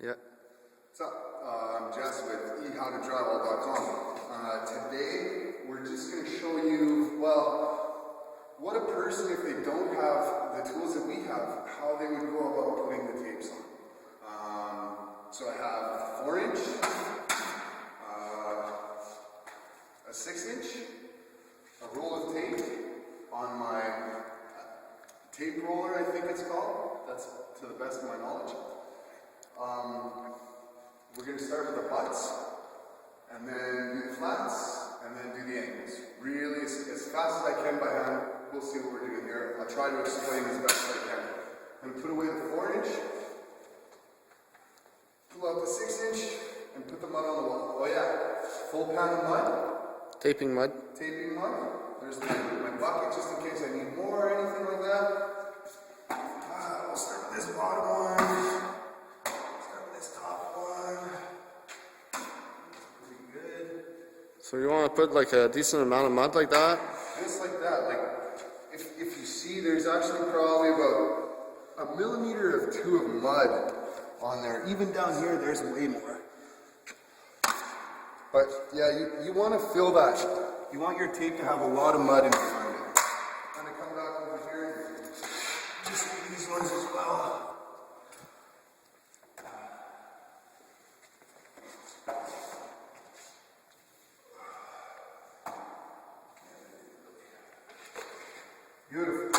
Yeah. What's up? I'm Jess with ehowtodrywall.com. Today we're just going to show you, well, what a person, if they don't have the tools that we have, how they would go about putting the tapes on. So I have a 4-inch, a 6-inch, a roll of tape on my tape roller, I think it's called. That's to the best of my knowledge. We're going to start with the butts, and then do the flats, and then do the angles. Really, as fast as I can by hand. We'll see what we're doing here. I'll try to explain as best as I can. I'm going to put away the 4-inch, pull out the 6-inch, and put the mud on the wall. Oh yeah, full pan of mud. Taping mud. Taping mud. There's my bucket just in case I need more or anything like that. We'll start with this bottom one. So you want to put like a decent amount of mud like that? Just like that. Like if you see, there's actually probably about 1 millimeter or 2 of mud on there. Even down here, there's way more. But yeah, you want to fill that. You want your tape to have a lot of mud in behind it. I'm gonna come back over here and just do these ones as well. Beautiful.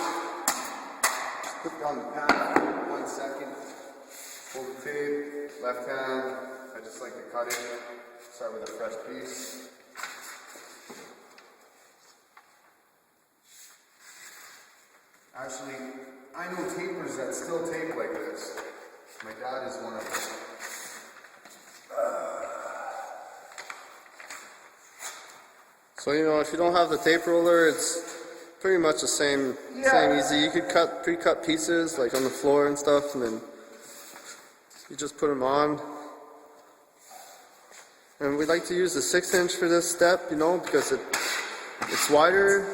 Just put down the pan for 1 second. Hold the tape, left hand. I just like to cut it. Start with a fresh piece. Actually, I know tapers that still tape like this. My dad is one of them. So if you don't have the tape roller, it's pretty much the same easy. You could cut pre-cut pieces like on the floor and stuff, and then you just put them on. And we like to use the 6-inch for this step, because it's wider.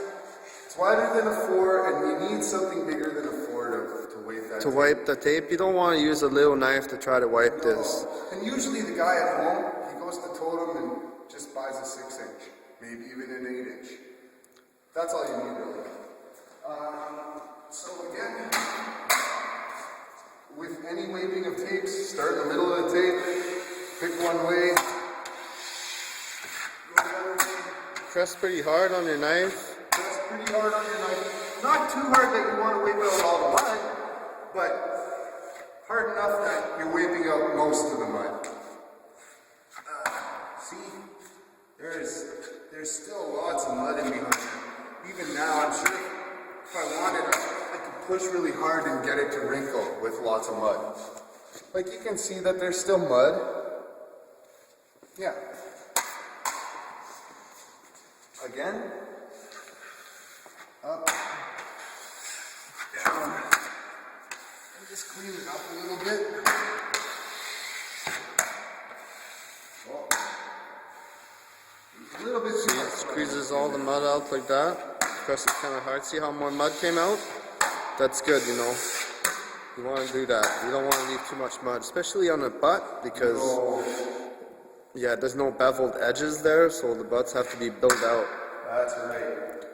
It's wider than a 4, and you need something bigger than a 4 to wipe that. To wipe the tape, you don't want to use a little knife to try to wipe this. And usually the guy at home, he goes to Totem and just buys a 6-inch, maybe even an 8-inch. That's all you need, really. So again, with any waving of tapes, start in the middle of the tape, pick one way, go the other way. Press pretty hard on your knife. Press pretty hard on your knife. Not too hard that you want to wipe out all the mud, but hard enough that you're wiping out most of the mud. See? There's still lots of mud in behind it. Even now, I'm sure if I wanted, I could push really hard and get it to wrinkle with lots of mud. Like you can see that there's still mud. Yeah. Again. Up. Down. And just clean it up a little bit. Oh. A little bit too much. Squeezes all the mud out like that. Press it kind of hard. See how more mud came out? That's good, You want to do that. You don't want to leave too much mud, especially on the butt, because there's no beveled edges there, so the butts have to be built out. That's right.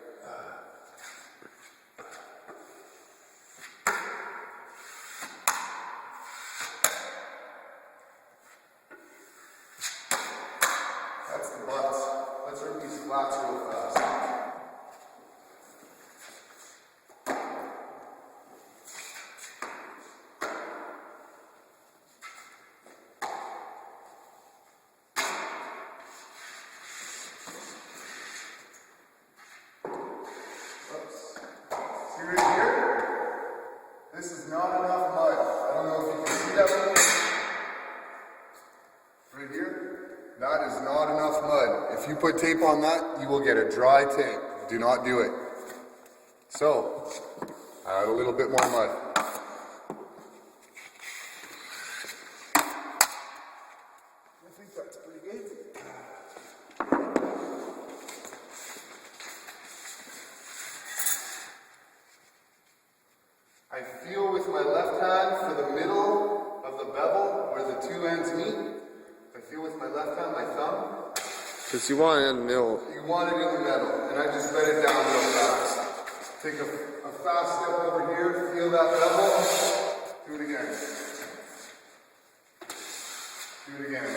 That's the butts. Let's rip these flats real fast. See right here? This is not enough mud. I don't know if you can see that one. Right here? That is not enough mud. If you put tape on that, you will get a dry tape. Do not do it. So, add a little bit more mud. I think that's pretty good. I feel with my left hand for the middle of the bevel where the two ends meet, I feel with my left hand, my thumb. Because you want it in the middle. You want it in the middle, and I just let it down real fast. Take a fast step over here, feel that bevel, do it again. Do it again.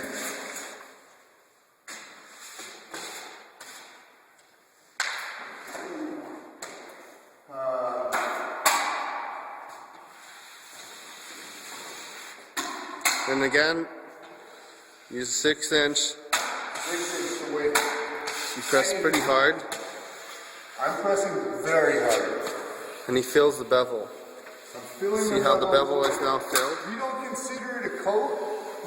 And again, use a 6-inch. 6-inch to weight. You press pretty hard. I'm pressing very hard. And he fills the bevel. I'm feeling See how the bevel is now filled? We don't consider it a coat.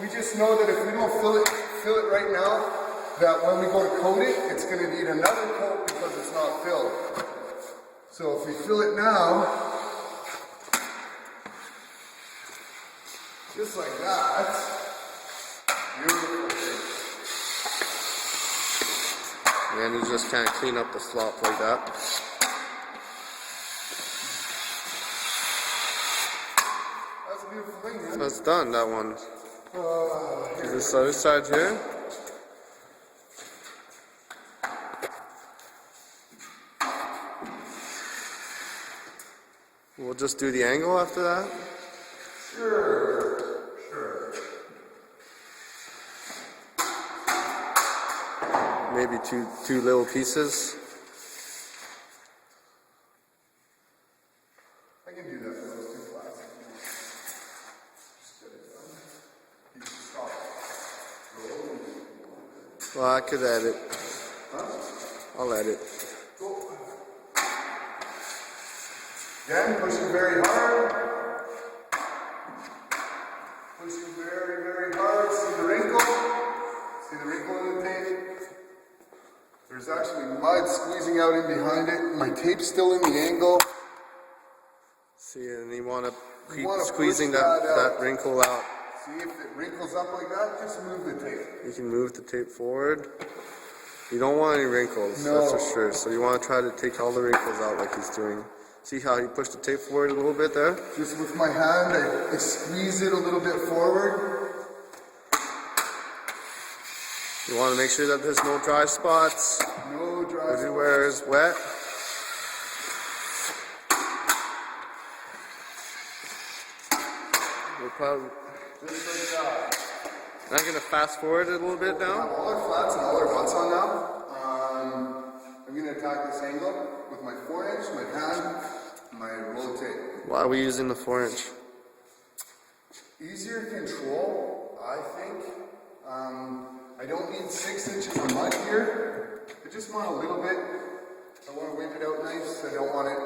We just know that if we don't fill it right now, that when we go to coat it, it's going to need another coat because it's not filled. So if we fill it now, just like that, beautiful. And then you just kind of clean up the slop like that. That's a beautiful thing, man. That's done, that one. This other side here. We'll just do the angle after that. Sure. Maybe two little pieces. I can do that for those two flats. Just get it done. You can stop. Well, I could edit. Huh? I'll edit. Go. Again, pushing very hard. Pushing very, very hard. See the wrinkle? See the wrinkle in the tape? There's actually mud squeezing out in behind it. My tape's still in the angle. See, and you want to keep wanna squeezing push that wrinkle out. See if it wrinkles up like that, just move the tape. You can move the tape forward. You don't want any wrinkles, No. that's for sure. So you want to try to take all the wrinkles out like he's doing. See how he pushed the tape forward a little bit there? Just with my hand, I squeeze it a little bit forward. You want to make sure that there's no dry spots. No dry Everywhere is wet. We'll probably, Just like that. I'm going to fast forward it a little bit I have now. all our flats and all our butts on now. I'm going to attack this angle with my 4-inch, my hand, my roll of tape. Why are we using the 4-inch? Easier control, I think. I don't need 6 inches of mud here. I just want a little bit. I want to whip it out nice. I don't want it.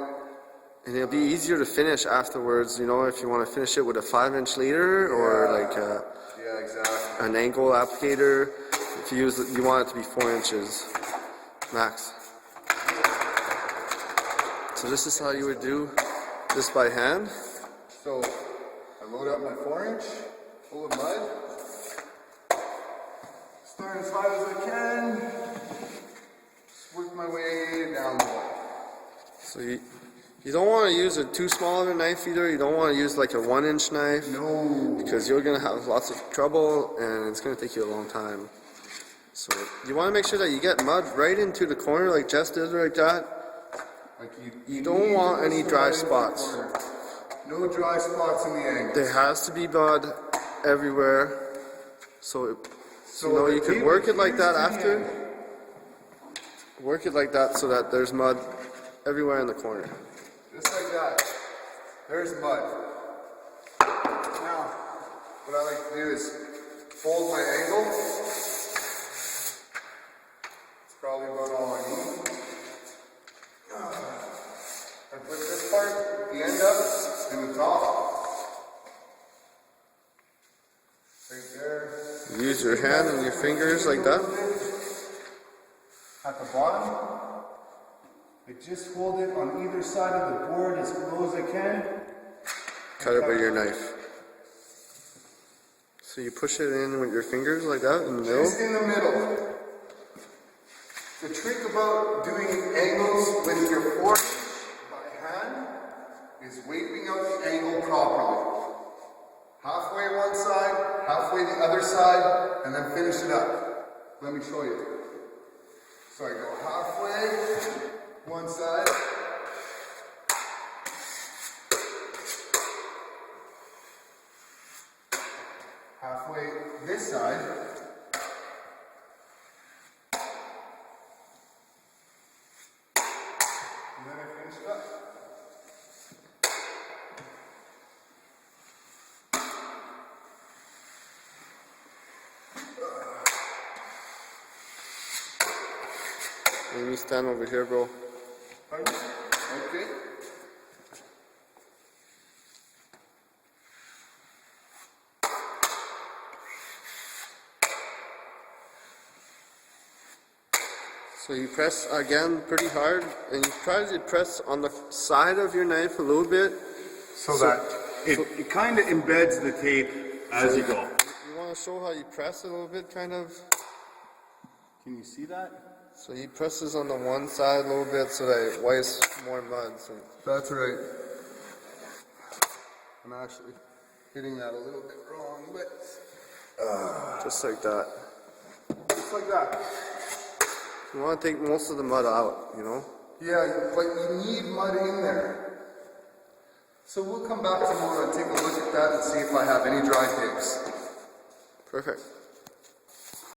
And it'll be easier to finish afterwards, you know, if you want to finish it with a 5-inch leader or like Yeah, exactly. an angle applicator. If you use it, you want it to be 4 inches max. So this is how you would do this by hand. So I load up my 4-inch full of mud. Start as high as I can. Just work my way down the wall. So you don't want to use a too small of a knife either. You don't want to use like a 1-inch knife. No. Because you're going to have lots of trouble and it's going to take you a long time. So you want to make sure that you get mud right into the corner like Jess did like that. Like You don't want any dry spots. No dry spots in the angle. There has to be mud everywhere. So you know, you can work it like that after. Work it like that so that there's mud everywhere in the corner. Just like that. There's mud. Now, what I like to do is fold my angle. It's probably about all I need. I put this part, the end up, in the top. Right there. Use your hand and your fingers like that. At the bottom, I just hold it on either side of the board as close as I can. Cut it with your knife. So you push it in with your fingers like that in the middle. Just in the middle. The trick about doing angles with your fork by hand is weighting out the angle properly. Halfway one side and then finish it up. Let me show you. So I go halfway, one side. Halfway this side. And then I finish it up. Let me stand over here, bro. Okay. So you press again pretty hard, and you try to press on the side of your knife a little bit. So that it kind of embeds the tape as you go. You want to show how you press a little bit, kind of? Can you see that? So he presses on the one side a little bit so that it wipes more mud. So That's right. I'm actually hitting that a little bit wrong, but just like that. just like that. You want to take most of the mud out, you know? Yeah, but you need mud in there. So we'll come back tomorrow and take a look at that and see if I have any dry tapes. Perfect.